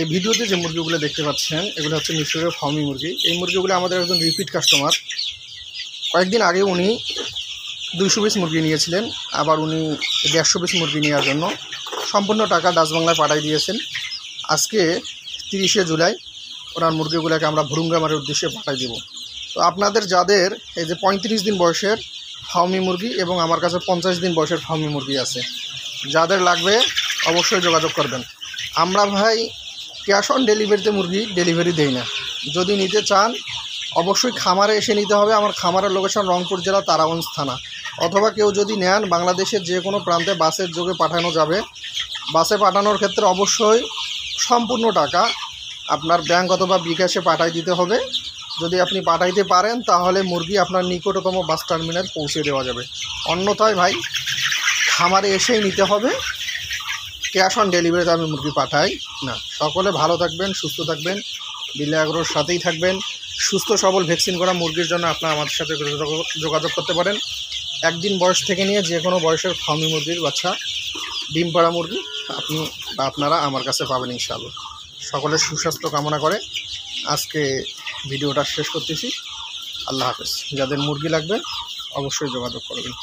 এই ভিডিওতে যে মুরগিগুলো দেখতে পাচ্ছেন এগুলো হচ্ছে মিশরের ফার্মি মুরগি। এই মুরগিগুলো আমাদের একজন রিপিট কাস্টমার। কয়েকদিন আগে উনি 200 পিস মুরগি নিয়েছিলেন, আবার উনি 150 পিস মুরগি নেওয়ার জন্য সম্পূর্ণ টাকা ডাচ বাংলায় পাঠিয়ে দিয়েছেন। আজকে 30শে জুলাই ওনার মুরগিগুলোকে আমরা ভুরুঙ্গামারের উদ্দেশ্যে পাঠিয়ে দেব। তো আপনাদের যাদের এই যে 35 দিন বয়সের ফার্মি মুরগি এবং আমার কাছে 50 দিন বয়সের ফার্মি মুরগি আছে, যাদের লাগবে অবশ্যই যোগাযোগ করবেন। আমরা ভাই ক্যাশ অন ডেলিভারিতে মুরগি ডেলিভারি দেই না। যদি নিতে চান অবশ্যই খামারে এসে নিতে হবে। আমার খামারের লোকেশন রংপুর জেলা তারাগঞ্জ থানা। অথবা কেউ যদি নেন বাংলাদেশের যে কোনো প্রান্তে বাসের যোগে পাঠানো যাবে। বাসে পাঠানোর ক্ষেত্রে অবশ্যই সম্পূর্ণ টাকা আপনার ব্যাংক অথবা বিকাশে পাঠিয়ে দিতে হবে। যদি আপনি পাঠাইতে পারেন তাহলে মুরগি আপনার নিকটতম বাস টার্মিনাল পৌঁছে দেওয়া যাবে। অন্যথায় ভাই খামারে এসেই নিতে হবে। ক্যাশ অন ডেলিভারিতে আমি মুরগি পাঠাই না। সকলে ভালো থাকবেন, সুস্থ থাকবেন, বিলে আগ্রহর সাথেই থাকবেন। সুস্থ সবল ভ্যাকসিন করা মুরগির জন্য আপনারা আমাদের সাথে যোগাযোগ করতে পারেন। একদিন বয়স থেকে নিয়ে যে কোনো বয়সের ফার্মি মুরগির বাচ্চা, ডিম পাড়া মুরগি আপনি বা আপনারা আমার কাছে পাবেন ইনশাআল্লাহ। সকলের সুস্বাস্থ্য কামনা করে আজকে ভিডিওটা শেষ করতেছি। আল্লাহ হাফেজ। যাদের মুরগি লাগবে অবশ্যই যোগাযোগ করবেন।